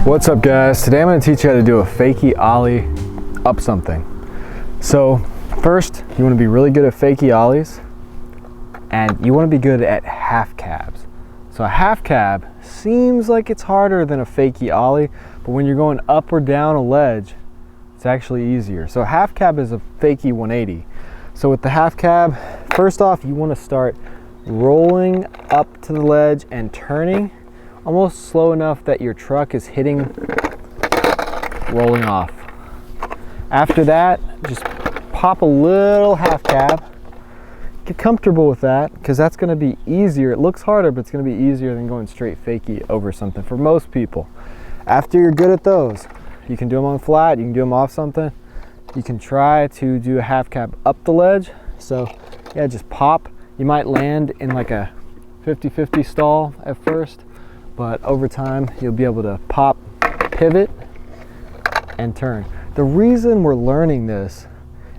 What's up guys? Today I'm going to teach you how to do a fakie ollie up something. So first, you want to be really good at fakie ollies and you want to be good at half cabs. So a half cab seems like it's harder than a fakie ollie, but when you're going up or down a ledge, it's actually easier. So a half cab is a fakie 180. So with the half cab, first off, you want to start rolling up to the ledge and turning almost slow enough that your truck is hitting, rolling off. After that, just pop a little half cab. Get comfortable with that because that's going to be easier. It looks harder, but it's going to be easier than going straight fakie over something for most people. After you're good at those, you can do them on flat, you can do them off something. You can try to do a half cab up the ledge. So yeah, just pop. You might land in like a 50-50 stall at first, but over time you'll be able to pop, pivot, and turn. The reason we're learning this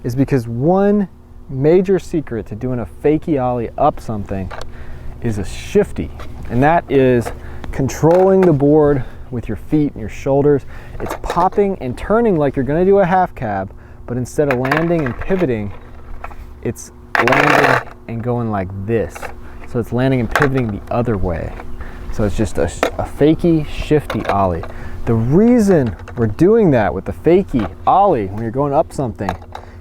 is because one major secret to doing a fakie ollie up something is a shifty, and that is controlling the board with your feet and your shoulders. It's popping and turning like you're going to do a half cab, but instead of landing and pivoting, it's landing and going like this. So it's landing and pivoting the other way. So it's just a fakie shifty ollie. The reason we're doing that with the fakie ollie when you're going up something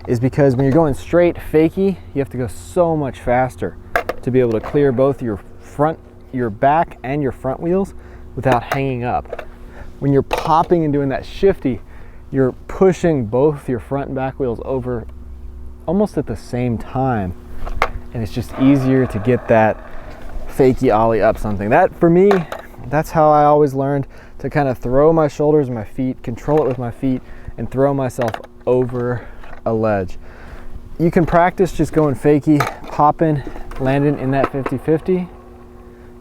is because when you're going straight fakie, you have to go so much faster to be able to clear both your back and your front wheels without hanging up. When you're popping and doing that shifty, you're pushing both your front and back wheels over almost at the same time, and it's just easier to get that fakie ollie up something. That, for me, that's how I always learned to kind of throw my shoulders and my feet, control it with my feet, and throw myself over a ledge. You can practice just going fakie, popping, landing in that 50-50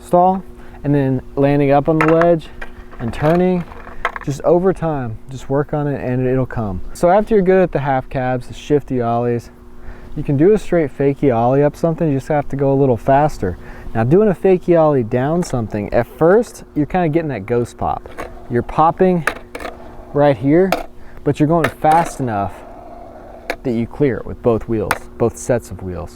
stall, and then landing up on the ledge and turning. Just over time, just work on it and it'll come. So after you're good at the half cabs, the shifty ollies, you can do a straight fakie ollie up something. You just have to go a little faster. Now doing a fakie ollie down something, at first you're kind of getting that ghost pop. You're popping right here, but you're going fast enough that you clear it with both wheels, both sets of wheels.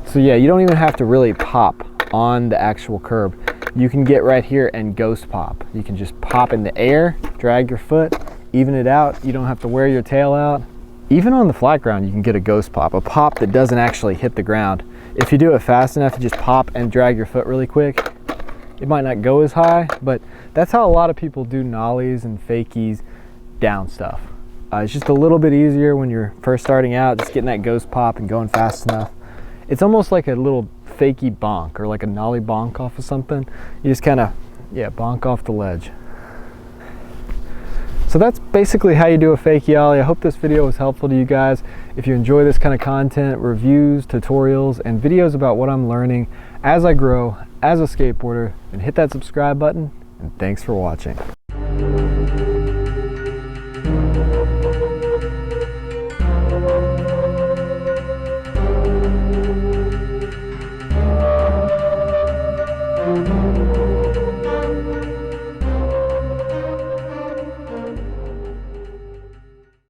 So yeah, you don't even have to really pop on the actual curb. You can get right here and ghost pop. You can just pop in the air, drag your foot, even it out. You don't have to wear your tail out. Even on the flat ground, you can get a ghost pop, a pop that doesn't actually hit the ground. If you do it fast enough, you just pop and drag your foot really quick. It might not go as high, but that's how a lot of people do nollies and fakies down stuff. It's just a little bit easier when you're first starting out, just getting that ghost pop and going fast enough. It's almost like a little fakie bonk or like a nollie bonk off of something. You just kind of, yeah, bonk off the ledge. So that's basically how you do a fakie ollie. I hope this video was helpful to you guys. If you enjoy this kind of content, reviews, tutorials, and videos about what I'm learning as I grow as a skateboarder, then hit that subscribe button, and thanks for watching.